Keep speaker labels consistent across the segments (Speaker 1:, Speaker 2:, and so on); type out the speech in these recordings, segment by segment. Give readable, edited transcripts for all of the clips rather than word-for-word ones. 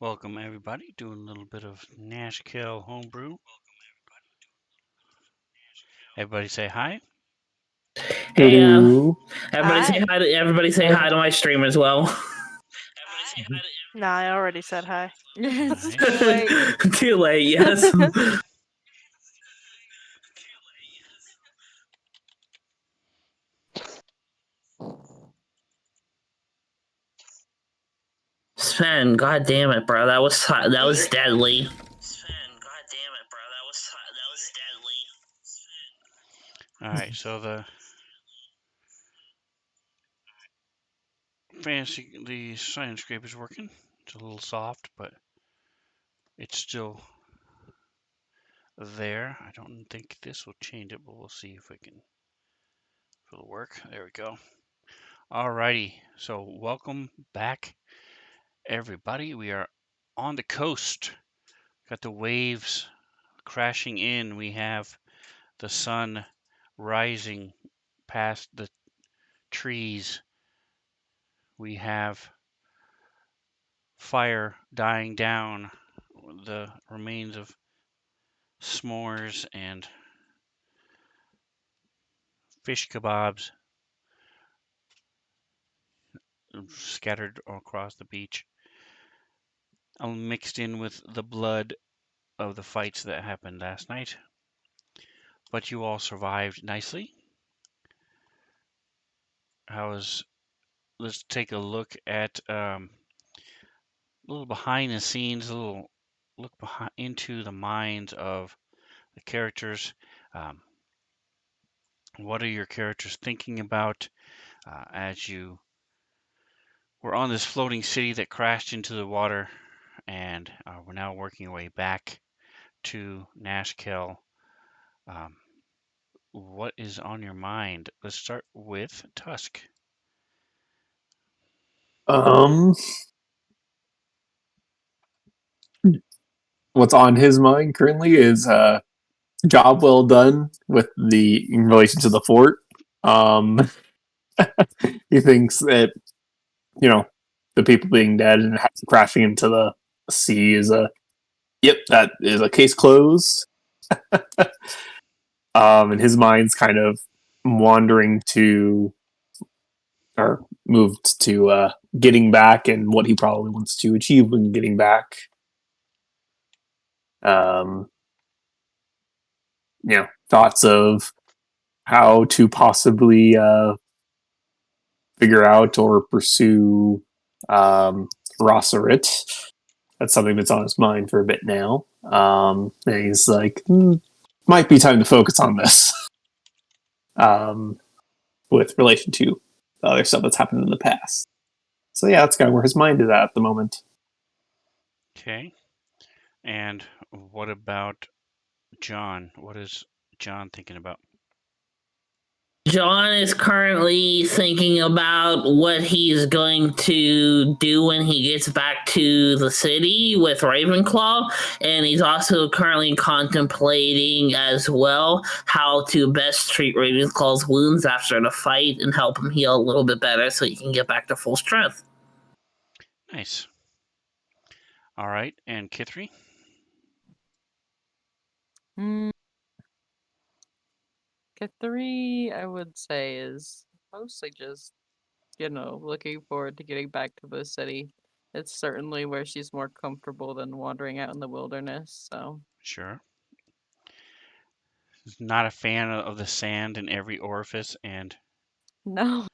Speaker 1: Welcome everybody. Doing a little bit of Nashkel Homebrew. Everybody say hi.
Speaker 2: Hey,
Speaker 3: Hello.
Speaker 4: Hi.
Speaker 2: everybody say hi to my stream as well.
Speaker 4: No, I already said hi.
Speaker 1: Nice.
Speaker 4: Too late.
Speaker 2: Too late, yes. Sven, god damn it, bro. That was deadly.
Speaker 1: All right. So the science scrape is working. It's a little soft, but it's still there. I don't think this will change it, but we'll see if it'll work. There we go. Alrighty. So welcome back, everybody. We are on the coast. Got the waves crashing in. We have the sun rising past the trees. We have fire dying down, the remains of s'mores and fish kebabs scattered across the beach, mixed in with the blood of the fights that happened last night. But you all survived nicely. Let's take a look at a little behind the scenes, a little look into the minds of the characters. Um, what are your characters thinking about as you were on this floating city that crashed into the water, and we're now working our way back to Nashkel? Um, what is on your mind? Let's start with Tusk.
Speaker 3: Um, what's on his mind currently is job well done with the in relation to the fort. Um, he thinks that you know the people being dead and crashing into the sea is that is a case closed. And his mind's kind of wandering to or moved to getting back and what he probably wants to achieve when getting back. Um, thoughts of how to possibly figure out or pursue Rosserit. That's something that's on his mind for a bit now. And he's like, might be time to focus on this. With relation to the other stuff that's happened in the past. So yeah, that's kind of where his mind is at the moment.
Speaker 1: Okay. And what about John? What is John thinking about?
Speaker 2: John is currently thinking about what he's going to do when he gets back to the city with Ravenclaw, and he's also currently contemplating as well how to best treat Ravenclaw's wounds after the fight and help him heal a little bit better so he can get back to full strength.
Speaker 1: Nice. All right. And Kithri?
Speaker 5: K3, I would say, is mostly just, looking forward to getting back to the city. It's certainly where she's more comfortable than wandering out in the wilderness, so.
Speaker 1: Sure. Not a fan of the sand in every orifice. And
Speaker 5: No.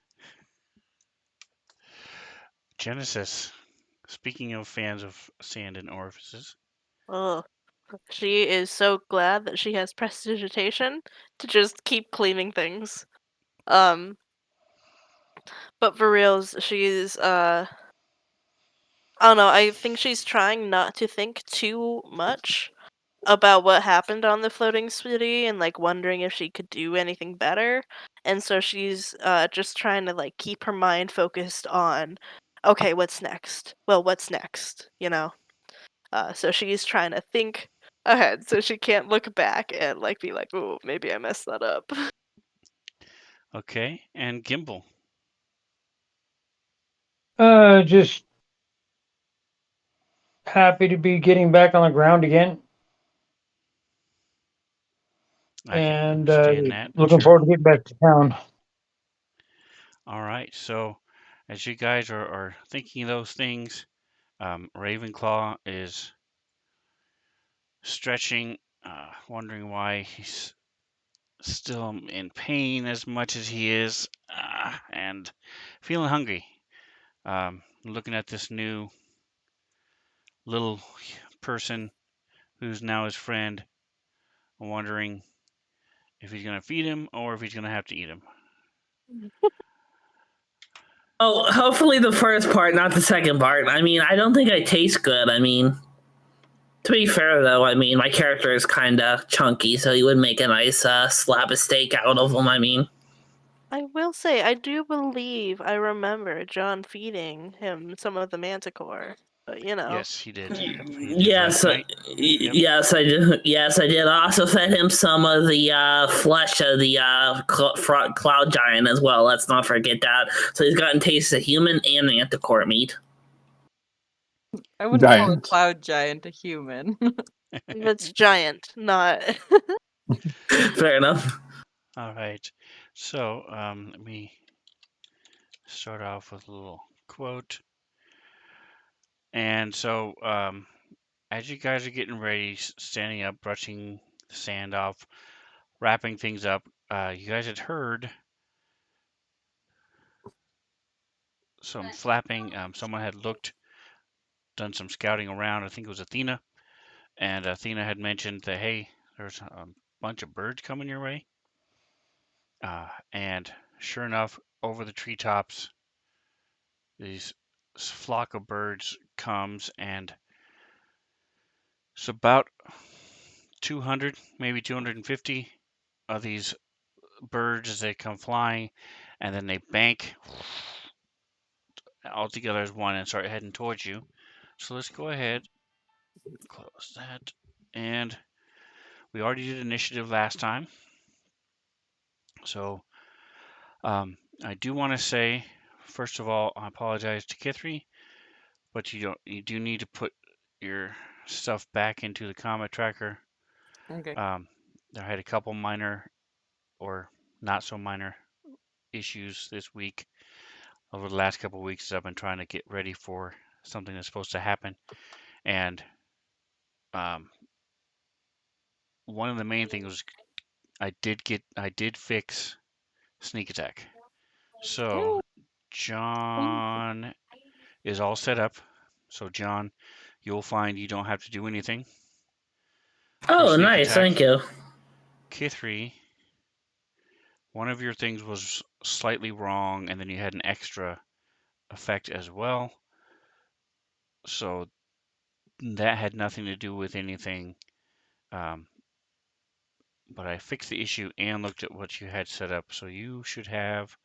Speaker 1: Genesis. Speaking of fans of sand in orifices.
Speaker 4: Ugh. She is so glad that she has prestidigitation to just keep cleaning things. But for reals, she's I don't know, I think she's trying not to think too much about what happened on the floating city and like wondering if she could do anything better. And so she's just trying to like keep her mind focused on okay, what's next? Well, what's next, you know? So she's trying to think ahead so she can't look back and like be like, "Oh, maybe I messed that up."
Speaker 1: Okay. And Gimbal.
Speaker 6: Just happy to be getting back on the ground again,
Speaker 1: I can
Speaker 6: and
Speaker 1: understand that.
Speaker 6: looking
Speaker 1: Sure.
Speaker 6: forward to getting back to town.
Speaker 1: All right. So, as you guys are thinking those things, Ravenclaw is stretching, wondering why he's still in pain as much as he is, and feeling hungry. Looking at this new little person who's now his friend, wondering if he's going to feed him or if he's going to have to eat him.
Speaker 2: Oh, hopefully the first part, not the second part. I mean, I don't think I taste good. I mean, to be fair though, I mean, my character is kind of chunky, so he would make a nice slab of steak out of him. I mean,
Speaker 4: I will say, I do believe I remember John feeding him some of the manticore, but
Speaker 1: Yes, he did. Yep, he did
Speaker 2: yes,
Speaker 1: last night. Yep.
Speaker 2: yes, I did. Yes, I did. I also fed him some of the flesh of the cloud giant as well. Let's not forget that. So he's gotten tastes of human and manticore meat.
Speaker 5: I wouldn't call a
Speaker 3: Giant.
Speaker 5: cloud giant a human.
Speaker 4: it's giant, not.
Speaker 2: Fair enough.
Speaker 1: All right. So let me start off with a little quote. And so as you guys are getting ready, standing up, brushing the sand off, wrapping things up, you guys had heard some flapping. Someone had done some scouting around. I think it was Athena. And Athena had mentioned that, hey, there's a bunch of birds coming your way. And sure enough, over the treetops, these flock of birds comes, and it's about 200, maybe 250 of these birds as they come flying, and then they bank all together as one and start heading towards you. So let's go ahead, close that, and we already did initiative last time. So I do want to say, first of all, I apologize to Kithri, but you do need to put your stuff back into the combat tracker.
Speaker 5: Okay.
Speaker 1: There had a couple minor or not so minor issues this week. Over the last couple of weeks, I've been trying to get ready for something that's supposed to happen, and um, one of the main things was I did fix sneak attack. So
Speaker 5: Ooh,
Speaker 1: John is all set up. So John, you'll find you don't have to do anything for
Speaker 2: Oh,
Speaker 1: sneak
Speaker 2: nice.
Speaker 1: attack.
Speaker 2: Thank you.
Speaker 1: Kithri, one of your things was slightly wrong, and then you had an extra effect as well. So that had nothing to do with anything. Um, but I fixed the issue and looked at what you had set up. So you should have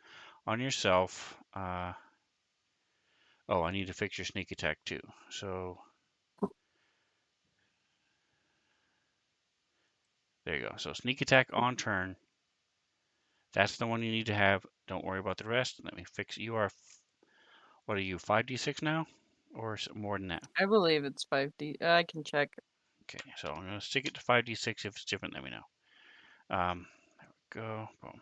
Speaker 1: on yourself. Oh, I need to fix your sneak attack too. So there you go. So sneak attack on turn. That's the one you need to have. Don't worry about the rest. Let me fix. You are, what are you, 5d6 now? Or more than that?
Speaker 5: I believe it's 5D. I can check.
Speaker 1: Okay, so I'm going to stick it to 5d6. If it's different, let me know. There we go. Boom.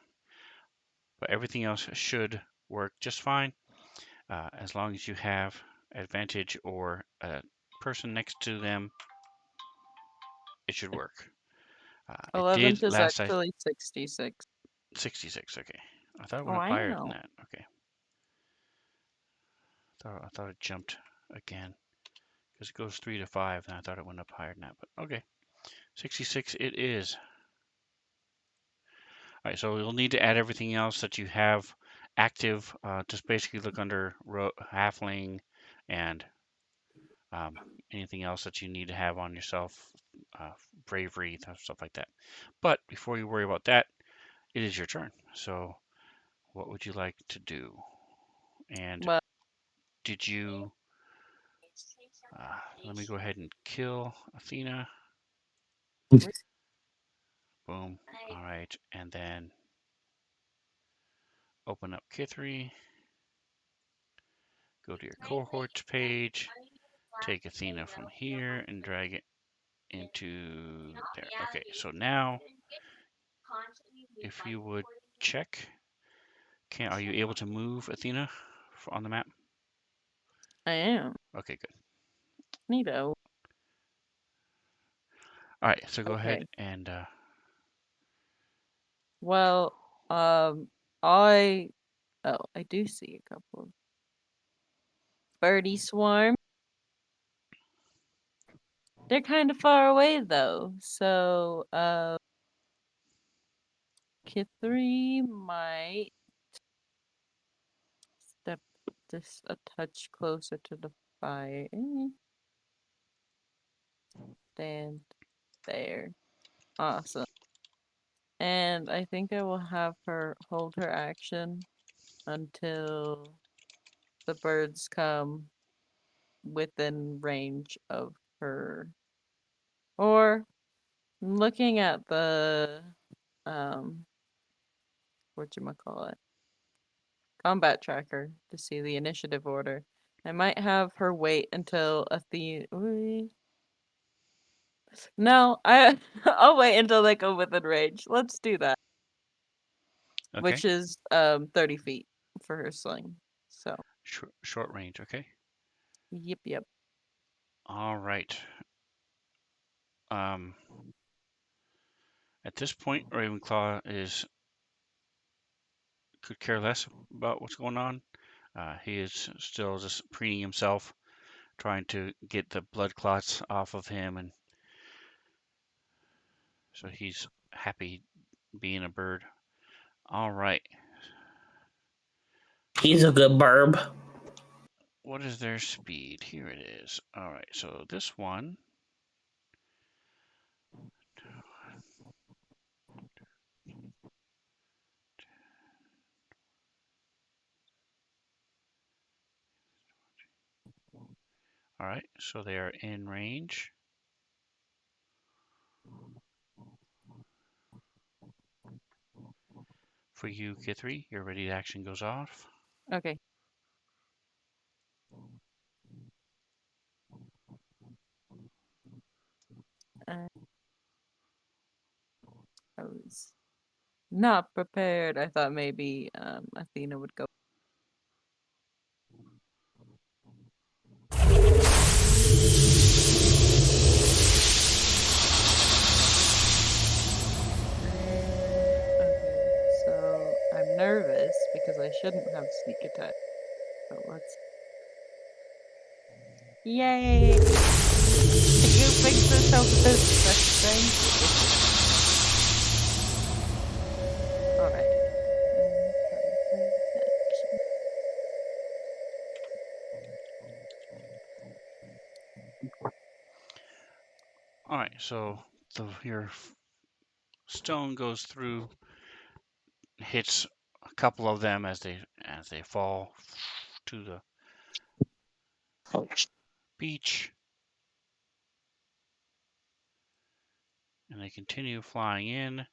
Speaker 1: But everything else should work just fine as long as you have advantage or a person next to them. It should work. It
Speaker 5: 11th
Speaker 1: did
Speaker 5: is
Speaker 1: last.
Speaker 5: 66.
Speaker 1: 66. Okay, I thought it
Speaker 5: Oh,
Speaker 1: went up
Speaker 5: I
Speaker 1: higher than
Speaker 5: know.
Speaker 1: that. Okay, I thought it jumped again because it goes 3 to 5, and I thought it went up higher than that. But okay, 66 it is. All right, so you'll need to add everything else that you have active. Just basically look under halfling and um, anything else that you need to have on yourself, bravery, stuff like that. But before you worry about that, it is your turn. So what would you like to do? And
Speaker 5: Well,
Speaker 1: did you, let me go ahead and kill Athena. Boom. All right. And then open up Kithri. Go to your cohorts page. take Athena from here and drag it into there. Okay, so now if you would check, are you able to move Athena on the map?
Speaker 5: I am.
Speaker 1: Okay, good.
Speaker 5: Neato.
Speaker 1: All right, so go ahead
Speaker 5: Okay.
Speaker 1: and
Speaker 5: Well, I do see a couple of birdie swarm. They're kind of far away though, so K3 might step just a touch closer to the fire. Stand there. Awesome. And I think I will have her hold her action until the birds come within range of her. Or looking at the whatchamacallit, combat tracker to see the initiative order. I might have her wait until Athena. No, I'll wait until they go within range. Let's do that.
Speaker 1: okay.
Speaker 5: Which is 30 feet for her sling. So
Speaker 1: Short range, okay.
Speaker 5: yep.
Speaker 1: All right. At this point, Ravenclaw could care less about what's going on. He is still just preening himself, trying to get the blood clots off of him, and so he's happy being a bird. All right.
Speaker 2: He's a good burb.
Speaker 1: What is their speed? Here it is. All right, so this one. All right, so they are in range. For you, K3, your ready action goes off.
Speaker 5: Okay. I was not prepared. I thought maybe Athena would go. Okay, so I'm nervous because I shouldn't have sneak attack. So let's. Yay! You fixed this over this. Thank you. Alright.
Speaker 1: All right, so your stone goes through, hits a couple of them as they fall to the beach, and they continue flying in.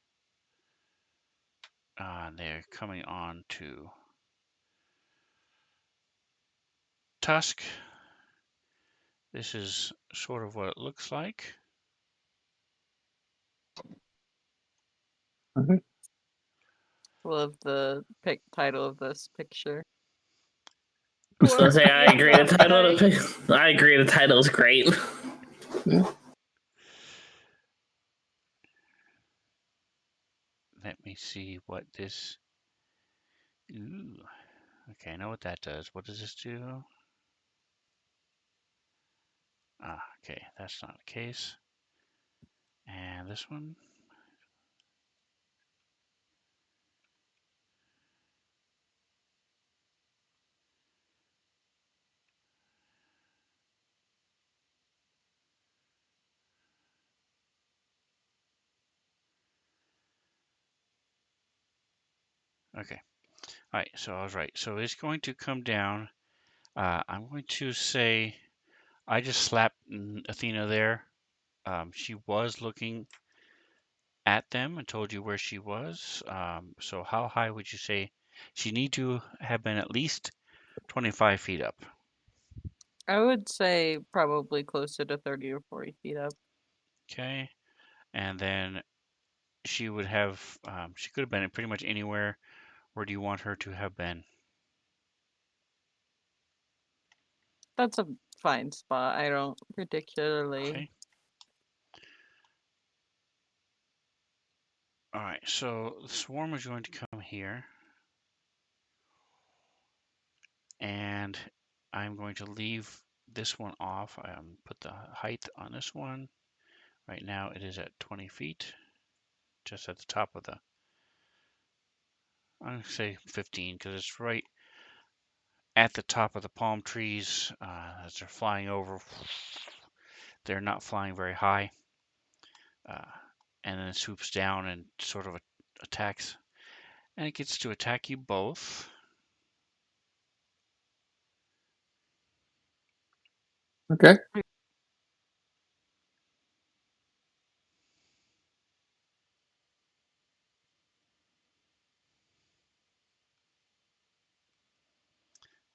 Speaker 1: They're coming on to Tusk. This is sort of what it looks like.
Speaker 5: Love the title of this picture.
Speaker 2: I was gonna say I agree. I agree. The title is great.
Speaker 1: Let me see what this. Ooh. Okay, I know what that does. What does this do? Okay, that's not the case. And this one. Okay. All right, so I was right. So it's going to come down. I'm going to say I just slapped Athena there. She was looking at them and told you where she was. So how high would you say she need to have been? At least 25 feet up.
Speaker 5: I would say probably closer to 30 or 40 feet up.
Speaker 1: Okay. And then she would have, she could have been pretty much anywhere. Where do you want her to have been?
Speaker 5: That's a fine spot. I don't particularly.
Speaker 1: Okay. All right. So the swarm is going to come here. And I'm going to leave this one off. Put the height on this one. Right now it is at 20 feet, just at the top of the, I'm going to say 15 because it's right at the top of the palm trees as they're flying over. They're not flying very high. Uh, and then it swoops down and sort of attacks. And it gets to attack you both.
Speaker 3: Okay.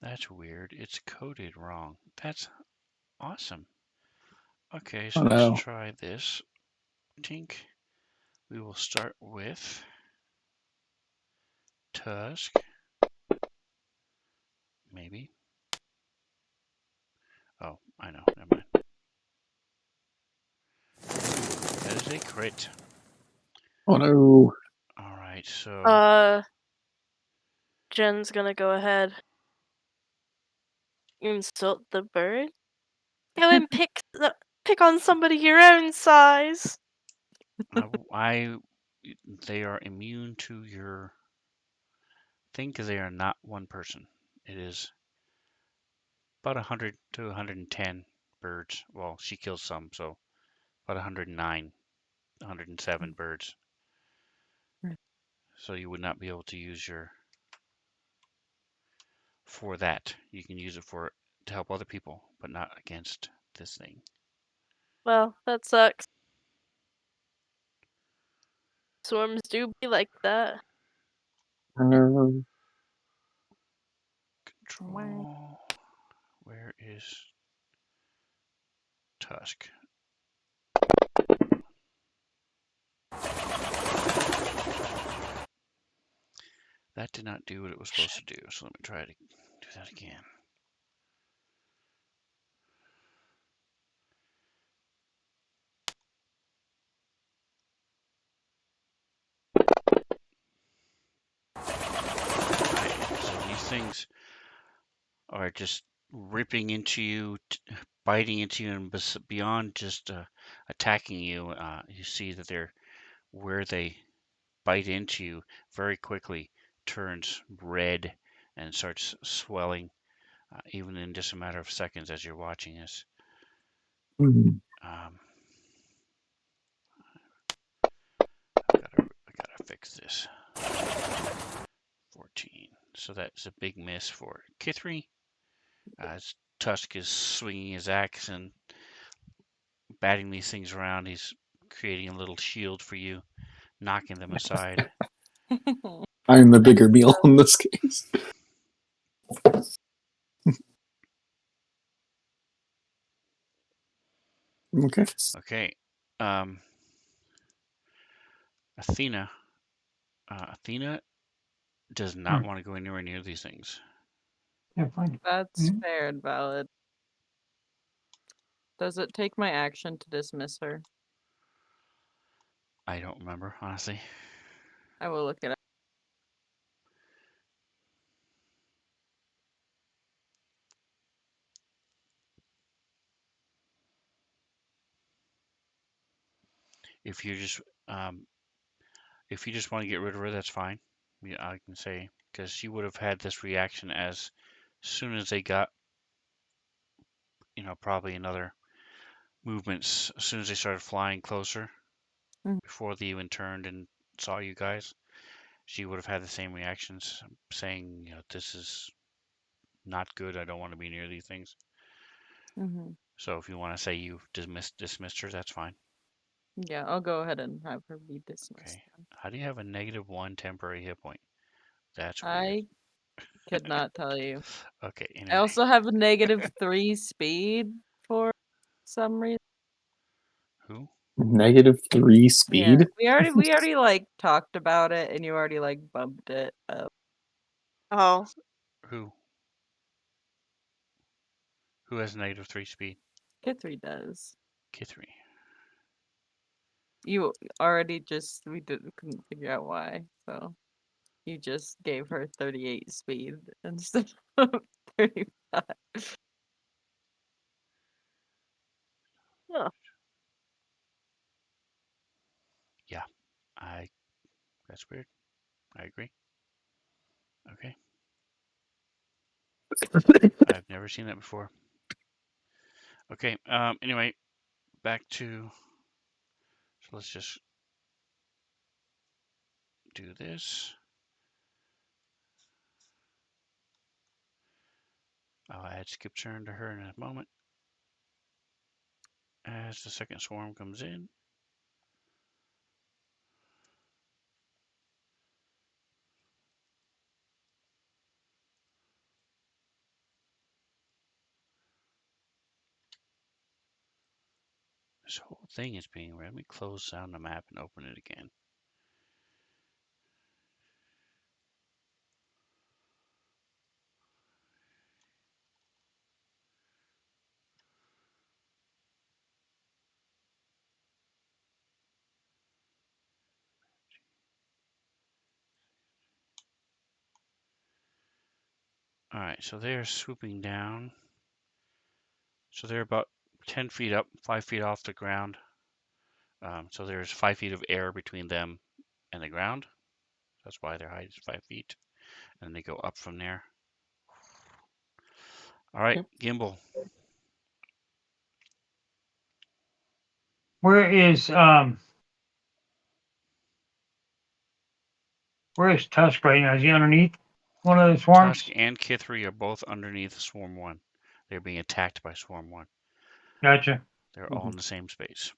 Speaker 1: That's weird. It's coded wrong. That's awesome. Okay,
Speaker 3: Oh
Speaker 1: so let's
Speaker 3: no.
Speaker 1: try this. Tink. We will start with Tusk. Maybe. Oh, I know. Never mind. That is a crit.
Speaker 3: Oh no.
Speaker 1: All right, so
Speaker 4: Jen's gonna go ahead. You insult the bird? Go and pick on somebody your own size.
Speaker 1: they are immune to your thing because they are not one person. It is about 100 to 110 birds. Well, she kills some, so about 109, 107 birds. So you would not be able to use your for that. You can use it for to help other people, but not against this thing.
Speaker 4: Well, that sucks. Swarms do be like that.
Speaker 3: Um,
Speaker 1: Control. Where is Tusk? That did not do what it was supposed to do, so let me try to do that again. Right, so these things are just ripping into you, biting into you, and beyond just attacking you, you see that they're where they bite into you very quickly turns red and starts swelling, even in just a matter of seconds as you're watching this.
Speaker 3: hmm.
Speaker 1: I gotta fix this. 14. So that's a big miss for Kithri. As Tusk is swinging his axe and batting these things around, he's creating a little shield for you, knocking them aside.
Speaker 3: I'm the bigger meal in this case. Okay.
Speaker 1: Okay. Um, Athena. Athena does not want to go anywhere near these things.
Speaker 6: Yeah, fine.
Speaker 5: That's fair and valid. Does it take my action to dismiss her?
Speaker 1: I don't remember, honestly.
Speaker 5: I will look it up.
Speaker 1: If you just um, if you just want to get rid of her, that's fine. Yeah, I can say because she would have had this reaction as soon as they got, probably another movements as soon as they started flying closer
Speaker 5: Mhm.
Speaker 1: before they even turned and saw you guys. She would have had the same reactions, saying, this is not good. I don't want to be near these things.
Speaker 5: Mhm.
Speaker 1: So if you want to say you dismissed her, that's fine.
Speaker 5: Yeah, I'll go ahead and have her be dismissed.
Speaker 1: Okay.
Speaker 5: Then.
Speaker 1: How do you have a -1 temporary hit point? That's weird.
Speaker 5: I Could not tell you.
Speaker 1: Okay.
Speaker 5: I
Speaker 1: Anyway,
Speaker 5: also have a -3 speed for some reason.
Speaker 1: who?
Speaker 3: -3
Speaker 5: Yeah,
Speaker 3: speed.
Speaker 5: we already like talked about it, and you already like bumped it up.
Speaker 4: Oh,
Speaker 1: Who? Who has -3 speed?
Speaker 5: Kithri does.
Speaker 1: Kithri.
Speaker 5: You already couldn't figure out why, so you just gave her 38 speed instead of 35.
Speaker 4: huh.
Speaker 1: Yeah. That's weird. I agree. Okay. I've never seen that before. Okay. Anyway, back to. So let's just do this. I'll add skip turn to her in a moment. As the second swarm comes in. This whole thing is being read. Let me close down the map and open it again. All right, so they're swooping down. So they're about 10 feet up, 5 feet off the ground. So there's 5 feet of air between them and the ground. That's why their height is 5 feet. And they go up from there. All right,
Speaker 3: Yep.
Speaker 1: Gimbal.
Speaker 6: Where is Tusk right now? Is he underneath one of the swarms?
Speaker 1: Tusk and Kithri are both underneath Swarm 1. They're being attacked by Swarm 1.
Speaker 6: Gotcha.
Speaker 1: They're all in the same space.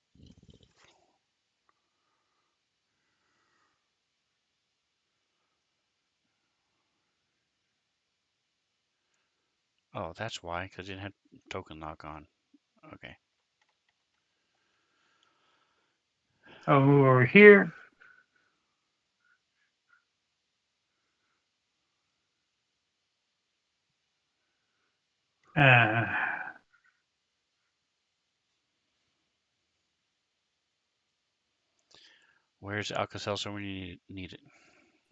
Speaker 1: Oh, that's why, because it had token lock on. Okay.
Speaker 6: I'll move over here. Uh,
Speaker 1: Where's Alka-Seltzer when you need it?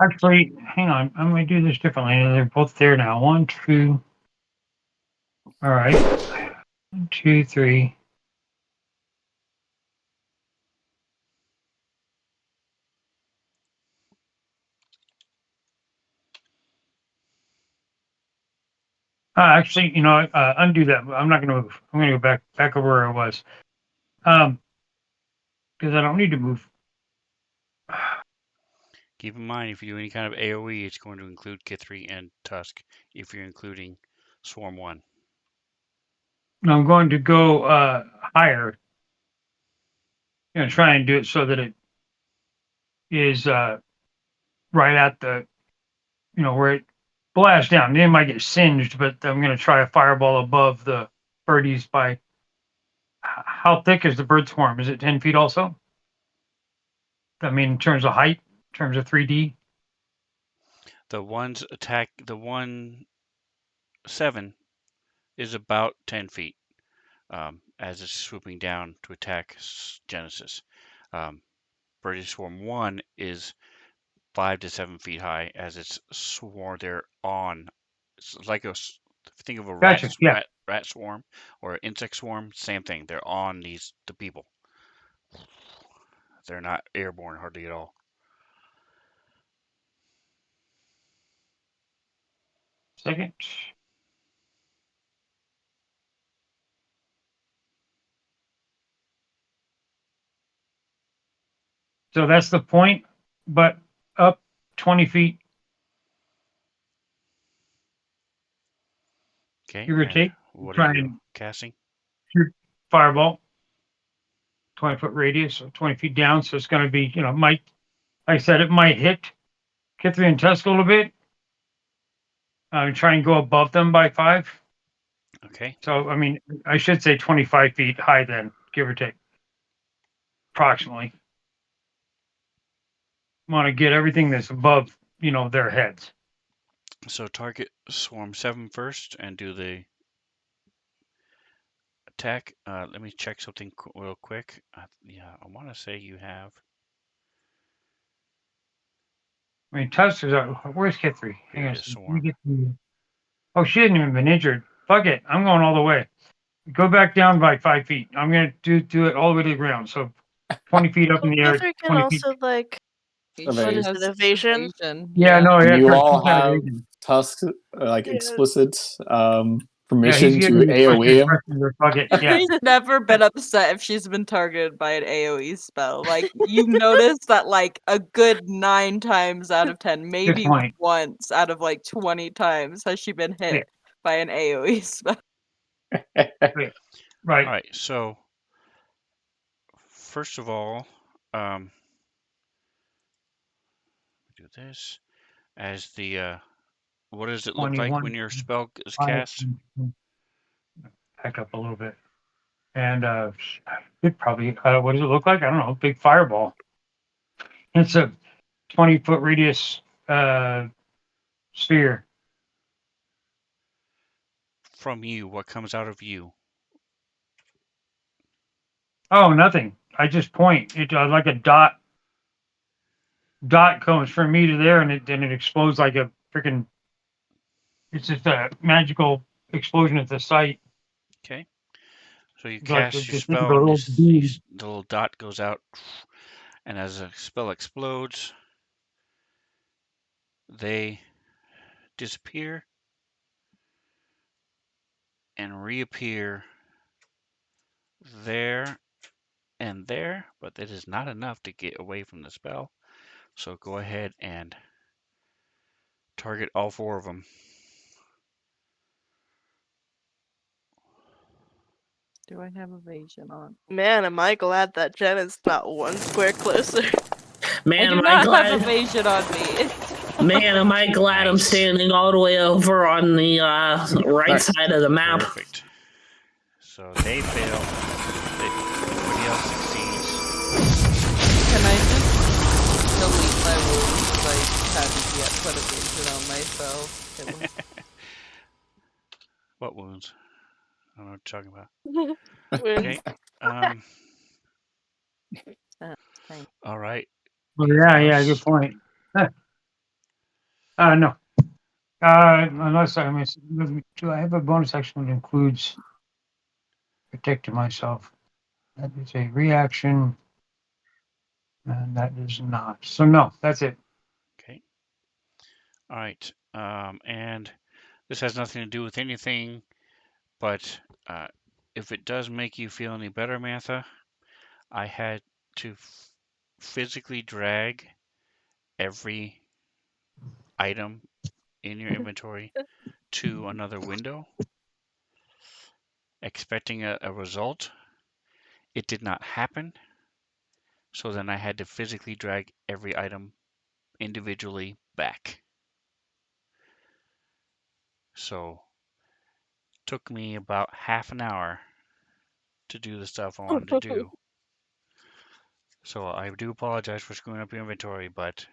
Speaker 6: actually, hang on. I'm going to do this differently. They're both there now. 1, 2. All right. 1, 2, 3. Actually, undo that. I'm not going to move. I'm going to go back over where I was. Because I don't need to move.
Speaker 1: Keep in mind, if you do any kind of AoE, it's going to include Kithri and Tusk if you're including Swarm 1.
Speaker 6: I'm going to go higher. Try and do it so that it is right at the, where it blasts down. They might get singed, but I'm going to try a fireball above the birdies by. How thick is the bird swarm? Is it 10 feet also? I mean, in terms of height, in terms of 3D?
Speaker 1: The 1-7 is about 10 feet as it's swooping down to attack Genesis. Birdie Swarm 1 is 5 to 7 feet high as it's swarm. They're on. It's like think of a
Speaker 6: Gotcha. Yeah.
Speaker 1: rat swarm or insect swarm. Same thing. They're on the people. They're not airborne hardly at all.
Speaker 6: Second. So that's the point, but up 20 feet,
Speaker 1: Okay,
Speaker 6: give or
Speaker 1: and
Speaker 6: take.
Speaker 1: what are
Speaker 6: Try
Speaker 1: you
Speaker 6: and
Speaker 1: casting?
Speaker 6: shoot fireball, 20-foot radius, so 20 feet down. So it's going to be, like I said, it might hit Kithri and Tusk a little bit. try and go above them by 5.
Speaker 1: Okay.
Speaker 6: So, I mean, I should say 25 feet high then, give or take. Approximately. Want to get everything that's above, their heads.
Speaker 1: So target swarm 7 first and do the attack. Let me check something real quick. Yeah, I want to say you have.
Speaker 6: I mean, Tusk is where's Kit 3?
Speaker 1: Here
Speaker 6: Hang on.
Speaker 1: it is,
Speaker 6: Let me
Speaker 1: swarm.
Speaker 6: get oh, she hasn't even been injured. Fuck it. I'm going all the way. Go back down by 5 feet. I'm going to do it all the way to the ground. So 20 feet up in the air,
Speaker 4: Catherine can
Speaker 6: 20 feet.
Speaker 4: also like what is it, evasion?
Speaker 6: Yeah, no, yeah,
Speaker 3: You
Speaker 6: correct.
Speaker 3: all
Speaker 6: He's got
Speaker 3: have
Speaker 6: evasion.
Speaker 3: Tusk
Speaker 4: Yeah.
Speaker 3: explicit
Speaker 6: Yeah,
Speaker 3: permission
Speaker 6: he's
Speaker 3: to
Speaker 6: getting
Speaker 3: AoE him.
Speaker 6: Fuck it. Yeah.
Speaker 5: She's never been upset if she's been targeted by an AoE spell. Like, you've noticed that, like, a good 9 times out of 10, maybe
Speaker 6: point.
Speaker 5: once out of, like, 20 times has she been hit
Speaker 6: Yeah.
Speaker 5: by an AoE spell.
Speaker 6: Right.
Speaker 1: All right. So first of all, do this as the. What does it look like
Speaker 6: 21.
Speaker 1: when your spell is
Speaker 6: 5,
Speaker 1: cast?
Speaker 6: back up a little bit. And it probably, what does it look like? I don't know. Big fireball. It's a 20-foot radius sphere.
Speaker 1: From you, what comes out of you?
Speaker 6: Oh, nothing. I just point. It like a dot. Dot comes from me to there, and it explodes like a freaking. It's just a magical explosion at the site.
Speaker 1: Okay. So you
Speaker 6: Like
Speaker 1: cast your
Speaker 6: just think of a
Speaker 1: spell, and
Speaker 6: little beam.
Speaker 1: the little dot goes out, and as the spell explodes, they disappear and reappear there and there, but that is not enough to get away from the spell. So go ahead and target all 4 of them.
Speaker 5: Do I have evasion on?
Speaker 4: Man, am I glad that Jen is not 1 square closer.
Speaker 2: Man,
Speaker 5: I do
Speaker 2: am I
Speaker 5: not have
Speaker 2: glad.
Speaker 5: evasion on me.
Speaker 2: Man, am I glad I'm
Speaker 1: Nice.
Speaker 2: standing all the way over on the right
Speaker 3: Nice.
Speaker 2: side of the map.
Speaker 1: Perfect. So they fail. Everybody else succeeds.
Speaker 5: Can I just delete my wounds because I haven't yet put evasion on myself?
Speaker 1: What wounds? I don't know what you're talking about.
Speaker 4: When-
Speaker 1: Okay.
Speaker 5: Thanks.
Speaker 1: All right.
Speaker 6: Well,
Speaker 1: Anything
Speaker 6: yeah,
Speaker 1: else?
Speaker 6: good point. No. Unless I miss, do I have a bonus action that includes protecting myself? That is a reaction, and that is not. So no, that's it.
Speaker 1: Okay. All right. And this has nothing to do with anything, but if it does make you feel any better, Mantha, I had to physically drag every item in your inventory to another window, expecting a result. It did not happen, so then I had to physically drag every item individually back. So took me about half an hour to do the stuff I wanted to do. So I do apologize for screwing up your inventory, but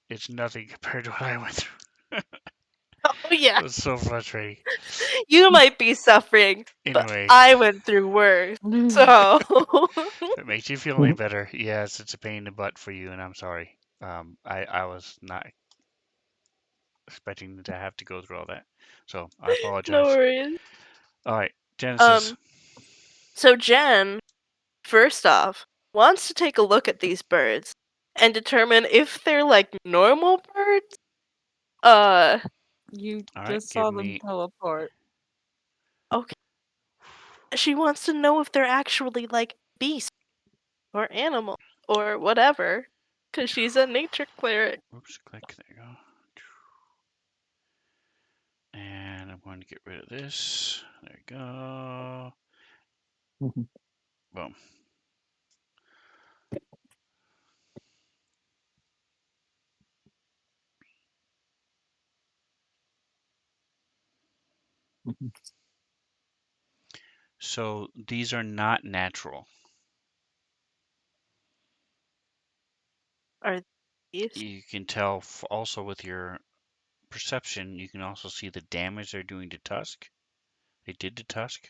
Speaker 1: it's nothing compared to what I went through.
Speaker 4: Oh yeah,
Speaker 1: It was so frustrating.
Speaker 4: you might be suffering, but
Speaker 1: Anyway,
Speaker 4: I went through worse. So
Speaker 1: if it makes you feel any better, yes, it's a pain in the butt for you, and I'm sorry. I was not expecting to have to go through all that, so I
Speaker 4: no
Speaker 1: apologize.
Speaker 4: worries.
Speaker 1: All right, Genesis.
Speaker 4: So Jen, first off, wants to take a look at these birds and determine if they're like normal birds.
Speaker 5: You
Speaker 1: All right,
Speaker 5: just
Speaker 1: give
Speaker 5: saw them
Speaker 1: me.
Speaker 5: teleport.
Speaker 4: Okay. She wants to know if they're actually like beasts or animals or whatever, because she's a nature cleric.
Speaker 1: Oops, click. There you go. And I'm going to get rid of this. There you go. Boom. So these are not natural.
Speaker 4: Are these?
Speaker 1: You can tell also with your perception, you can also see the damage they're doing to Tusk. They did to Tusk.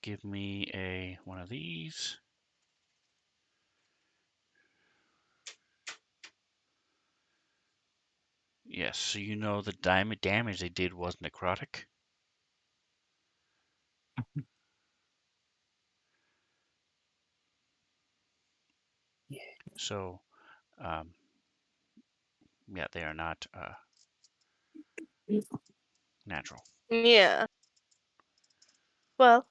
Speaker 1: Give me one of these. Yes, so you know the damage they did was necrotic. So, yeah, they are not natural.
Speaker 4: Yeah. Well,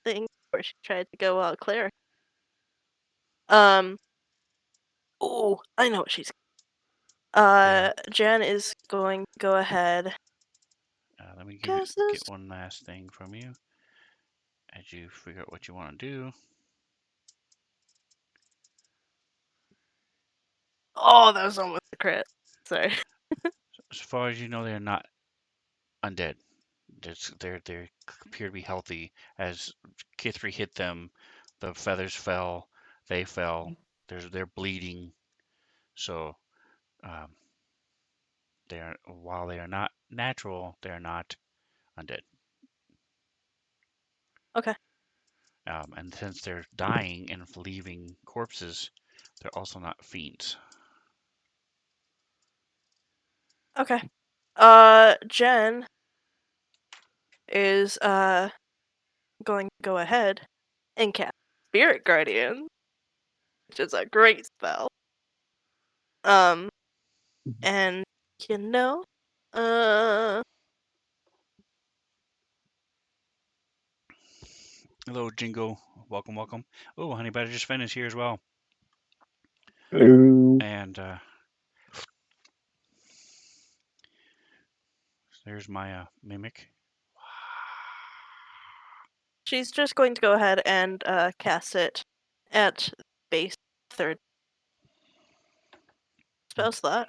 Speaker 4: thing where she tried to go all cleric. Oh, I know what she's.
Speaker 1: Yeah.
Speaker 4: Jen is going to go ahead.
Speaker 1: Let me
Speaker 4: Guess
Speaker 1: get
Speaker 4: this.
Speaker 1: one last thing from you as you figure out what you want to do.
Speaker 4: Oh, that was almost a crit. Sorry.
Speaker 1: As far as you know, they're not undead. They appear to be healthy. As Kithri hit them, the feathers fell. They fell. They're bleeding. So um, they are while they are not natural, they are not undead.
Speaker 4: Okay.
Speaker 1: And since they're dying and leaving corpses, they're also not fiends.
Speaker 4: Okay. Jen is going to go ahead and cast Spirit Guardian, which is a great spell. And you know,
Speaker 1: Hello, Jingo. Welcome, welcome. Oh, Honey Badger just finished here as well.
Speaker 3: Ooh.
Speaker 1: And there's my mimic.
Speaker 4: she's just going to go ahead and cast it at base third spell slot.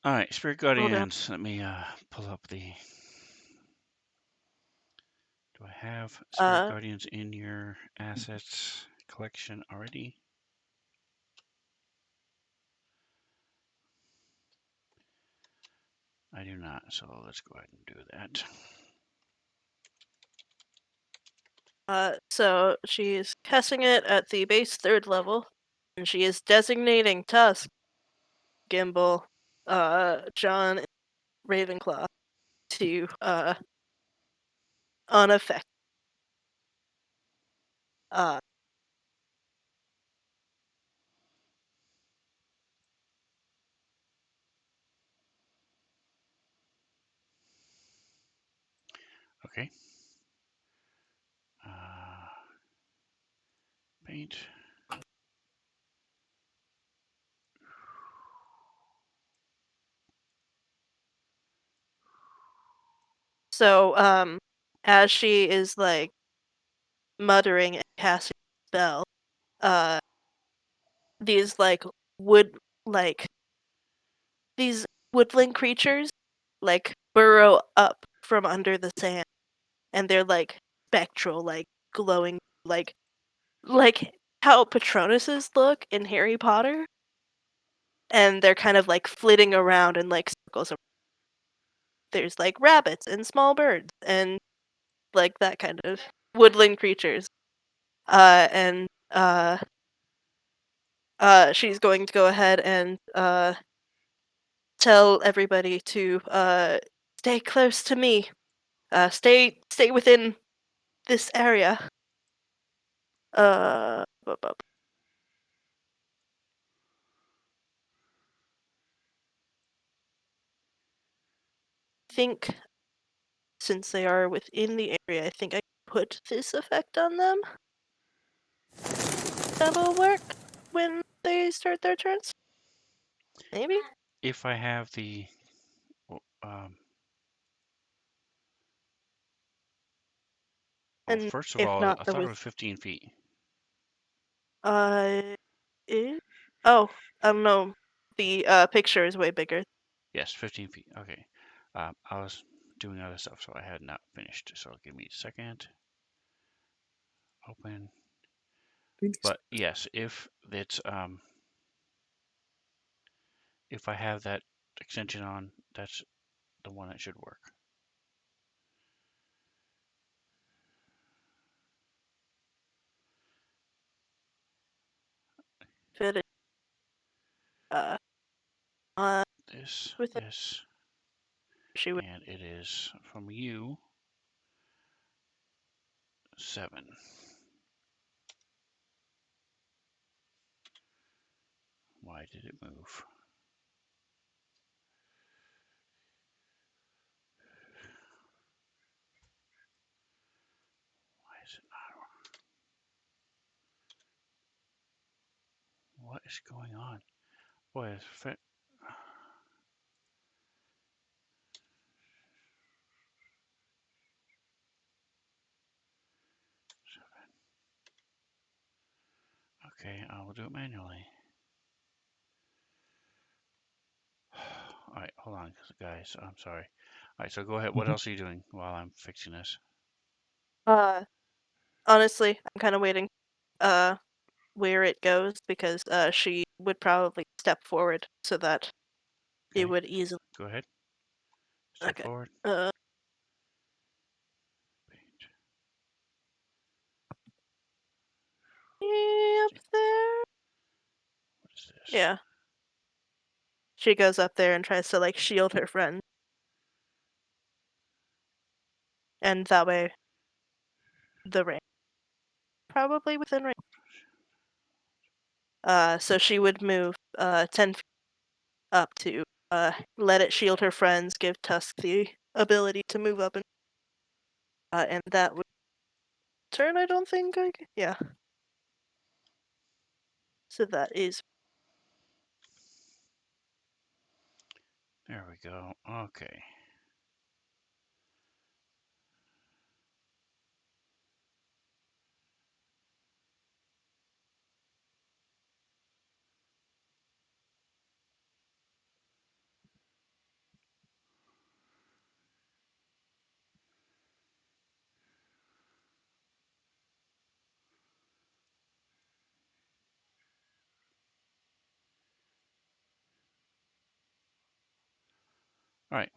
Speaker 1: All right, Spirit
Speaker 4: Hold on.
Speaker 1: Guardians. Let me pull up the. Do I have Spirit Guardians in your assets collection already? I do not, so let's go ahead and do that.
Speaker 4: So she's casting it at the base third level, and she is designating Tusk, Gimbal, John, and Ravenclaw to unaffected.
Speaker 1: Okay. Paint.
Speaker 4: So, as she is like muttering and casting a spell, these wood like these woodland creatures like burrow up from under the sand, and they're like spectral, like glowing, like how Patronuses look in Harry Potter, and they're kind of like flitting around in like circles. There's like rabbits and small birds and like that kind of woodland creatures. And she's going to go ahead and tell everybody to stay close to me. Stay within this area. I think since they are within the area, I think I put this effect on them. That'll work when they start their turns. Maybe.
Speaker 1: If I have the. Well,
Speaker 4: And
Speaker 1: first of
Speaker 4: if
Speaker 1: all,
Speaker 4: not,
Speaker 1: I
Speaker 4: the
Speaker 1: thought it
Speaker 4: with
Speaker 1: was 15 feet.
Speaker 4: it, oh, I don't know. The picture is way bigger.
Speaker 1: Yes, 15 feet. Okay. I was doing other stuff, so I had not finished. So give me a second. Open. But yes, if I have that extension on, that's the one that should work.
Speaker 4: Fit it.
Speaker 1: This,
Speaker 4: With it.
Speaker 1: this,
Speaker 4: She would.
Speaker 1: and it is from you 7. Why did it move? Why is it not? What is going on? Boy, it's fit. 7. Okay, I will do it manually. All right, hold on, guys. I'm sorry. All right, so go ahead. What else are you doing while I'm fixing this?
Speaker 4: Honestly, I'm kind of waiting. Where it goes because she would probably step forward so that it
Speaker 1: Okay,
Speaker 4: would easily.
Speaker 1: go ahead. Step
Speaker 4: Okay.
Speaker 1: forward.
Speaker 4: Uh,
Speaker 1: Page.
Speaker 4: up there.
Speaker 1: What is this?
Speaker 4: Yeah. She goes up there and tries to like shield her friend, and that way, the range probably within range. So she would move 10 feet up to let it shield her friends, give Tusk the ability to move up, and that would turn. I don't think. Yeah. So that is.
Speaker 1: There we go. Okay. All right.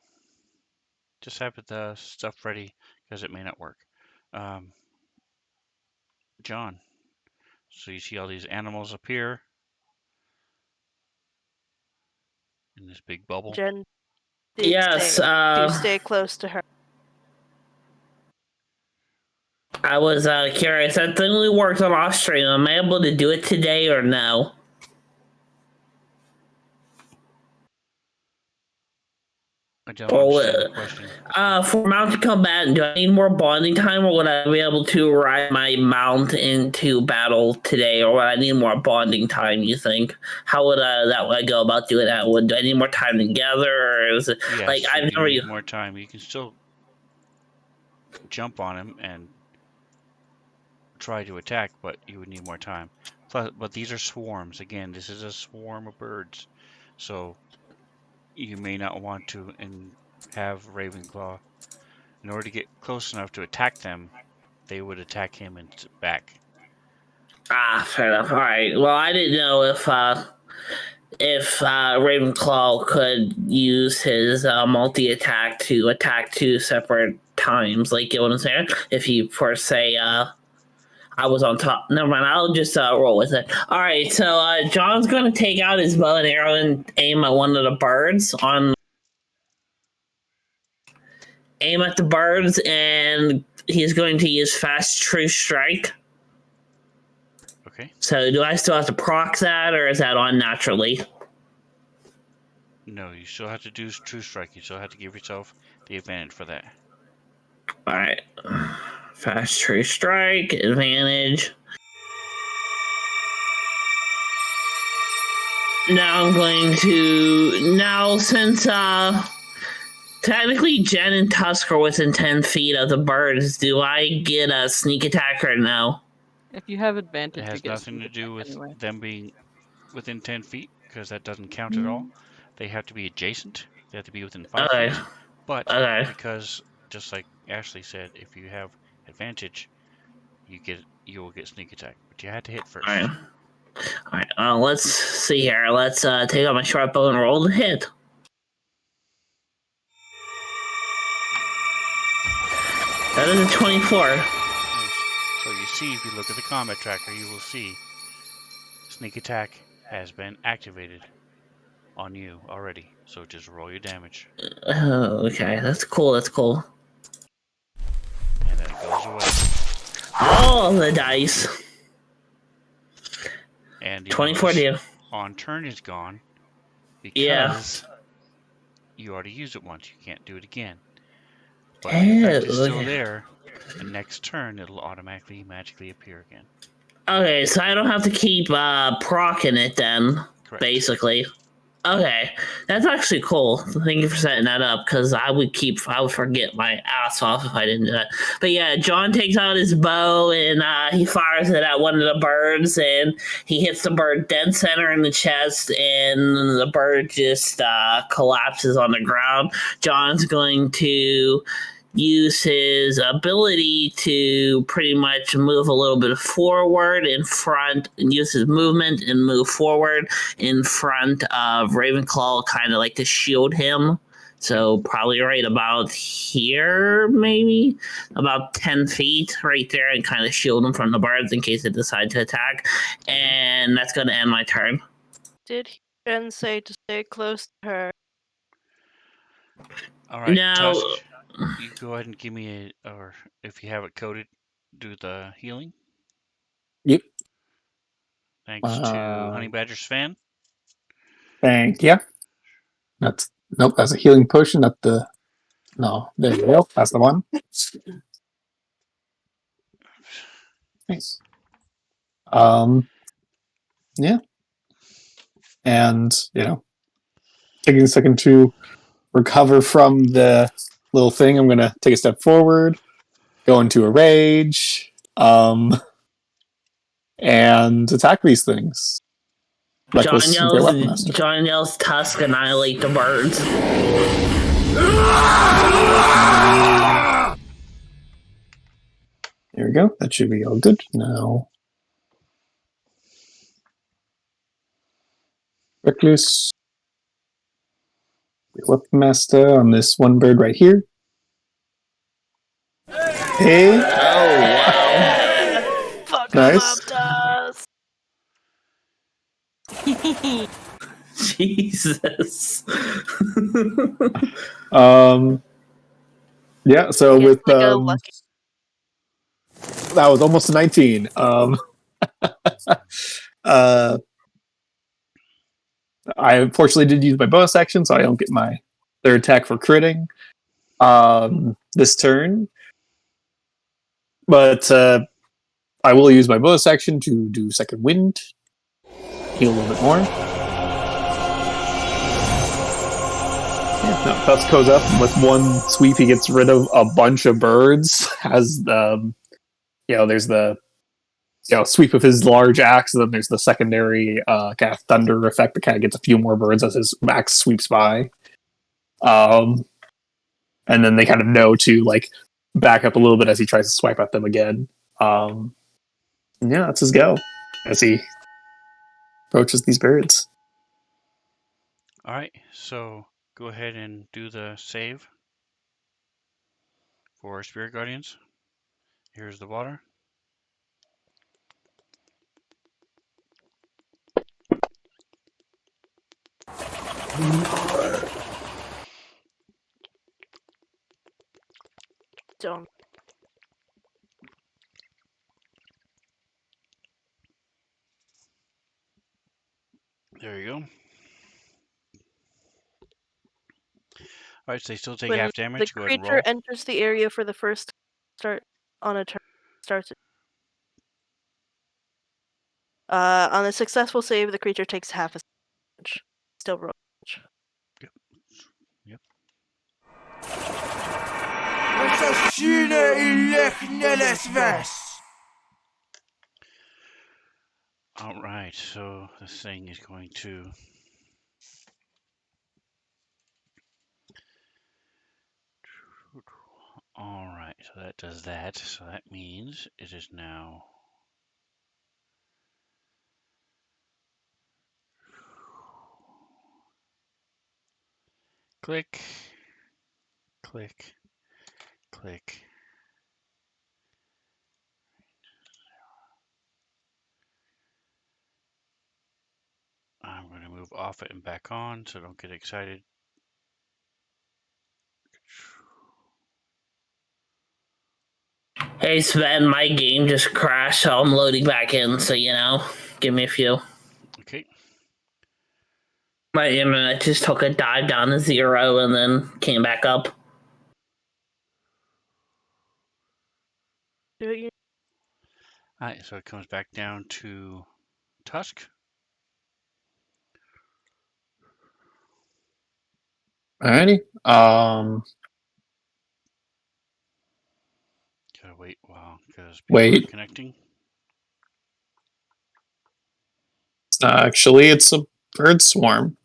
Speaker 1: Just have the stuff ready because it may not work. John, so you see all these animals appear in this big bubble.
Speaker 4: Jen did
Speaker 2: Yes,
Speaker 4: stay close to her.
Speaker 2: I was curious. That thing only worked on off stream. Am I able to do it today or no?
Speaker 1: I don't
Speaker 2: Or
Speaker 1: understand the question.
Speaker 2: for mounted combatant, do I need more bonding time, or would I be able to ride my mount into battle today, or would I need more bonding time? You think? How would I go about doing that? Do I need more time together, or is it
Speaker 1: Yes,
Speaker 2: like I've
Speaker 1: you
Speaker 2: never?
Speaker 1: need more time. You can still jump on him and try to attack, but you would need more time. Plus, but these are swarms. Again, this is a swarm of birds, so you may not want to have Ravenclaw. In order to get close enough to attack them, they would attack him and back.
Speaker 2: Fair enough. All right. Well, I didn't know if Ravenclaw could use his multi attack to attack 2 separate times. Like, you know what I'm saying? If he, for say, I was on top. Never mind. I'll just roll with it. All right. So John's going to take out his bow and arrow and aim at one of the birds. Aim at the birds, and he's going to use fast true strike.
Speaker 1: Okay.
Speaker 2: So do I still have to proc that, or is that on naturally?
Speaker 1: No, you still have to do true strike. You still have to give yourself the advantage for that.
Speaker 2: All right. Fast true strike, advantage. Now I'm going to since technically Jen and Tusk are within 10 feet of the birds, do I get a sneak attack or no?
Speaker 5: If you have advantage,
Speaker 1: It
Speaker 5: you
Speaker 1: has
Speaker 5: get
Speaker 1: nothing
Speaker 5: sneak
Speaker 1: to do
Speaker 5: attack
Speaker 1: with
Speaker 5: anyway.
Speaker 1: them being within 10 feet because that doesn't count at all. They have to be adjacent. They have to be within 5
Speaker 2: Okay.
Speaker 1: feet. But
Speaker 2: Okay.
Speaker 1: because, just like Ashley said, if you have advantage, you will get sneak attack. But you had to hit
Speaker 2: All right.
Speaker 1: first.
Speaker 2: All right. Let's see here. Let's take out my sharp bow and roll the hit. That is a 24.
Speaker 1: Nice. So you see, if you look at the combat tracker, you will see sneak attack has been activated on you already. So just roll your damage,
Speaker 2: Oh, okay. That's cool. That's cool.
Speaker 1: and then it goes away.
Speaker 2: All the dice.
Speaker 1: And you
Speaker 2: 24
Speaker 1: notice
Speaker 2: deal.
Speaker 1: on turn is gone
Speaker 2: Yeah.
Speaker 1: because you already used it once. You can't do it again. But the effect is
Speaker 2: Oh,
Speaker 1: still
Speaker 2: okay.
Speaker 1: there, and next turn it'll automatically magically appear again.
Speaker 2: Okay, so I don't have to keep procking it then,
Speaker 1: Correct.
Speaker 2: basically. Okay, that's actually cool. Thank you for setting that up, because I would forget my ass off if I didn't do that. But yeah, John takes out his bow and he fires it at one of the birds, and he hits the bird dead center in the chest, and the bird just collapses on the ground. John's going to use his ability to pretty much move a little bit forward in front and use his movement and move forward in front of Ravenclaw, kind of like to shield him. So probably right about here, maybe about 10 feet right there, and kind of shield him from the birds in case they decide to attack. And that's going to end my turn.
Speaker 4: Did Jen say to stay close to her?
Speaker 1: All right,
Speaker 2: Now,
Speaker 1: Tusk, you go ahead and give me or if you have it coded, do the healing.
Speaker 3: Yep.
Speaker 1: Thanks to Honey Badger Sven.
Speaker 3: Thank you. Nope, that's a healing potion. No, there you go. That's the one. Nice. Yeah. And, taking a second to recover from the little thing, I'm going to take a step forward, go into a rage, and attack these things. Reckless Great Weapon Master.
Speaker 2: John yells, "Tusk, annihilate the birds."
Speaker 3: There we go. That should be all good. Now, Reckless Great Weapon Master on this one bird right here. Hey.
Speaker 2: Oh, wow.
Speaker 4: Fuck
Speaker 3: Nice.
Speaker 4: him up, Tusk!
Speaker 2: Jesus.
Speaker 3: Yeah, so
Speaker 4: It's
Speaker 3: with
Speaker 4: like a lucky.
Speaker 3: that was almost a 19. I unfortunately did use my bonus action, so I don't get my third attack for critting this turn. But I will use my bonus action to do second wind, heal a little bit more. Yeah, no, Tusk goes up, and with one sweep, he gets rid of a bunch of birds. As there's the sweep of his large axe, and then there's the secondary kind of thunder effect that kind of gets a few more birds as his axe sweeps by. And then they kind of know to back up a little bit as he tries to swipe at them again. Yeah, that's his go as he approaches these birds.
Speaker 1: All right, so go ahead and do the save for Spirit Guardians. Here's the water.
Speaker 4: Don't.
Speaker 1: There you go. All right, so they still take
Speaker 4: When
Speaker 1: half
Speaker 4: the
Speaker 1: damage. Go ahead and roll.
Speaker 4: creature enters the area for the first start on a turn, starts. On a successful save, the creature takes half a damage. Still roll.
Speaker 1: Yep. All right, so this thing is going to All right, so that does that. So that means it is now. Click, click, click. I'm going to move off it and back on, so don't get excited.
Speaker 2: Hey Sven, my game just crashed, so I'm loading back in. So give me a few.
Speaker 1: Okay.
Speaker 2: My internet just took a dive down to 0 and then came back up.
Speaker 4: Do it.
Speaker 1: All right, so it comes back down to Tusk.
Speaker 3: Alrighty.
Speaker 1: Gotta wait a while because people are
Speaker 3: Wait.
Speaker 1: connecting.
Speaker 3: Actually, it's a bird swarm.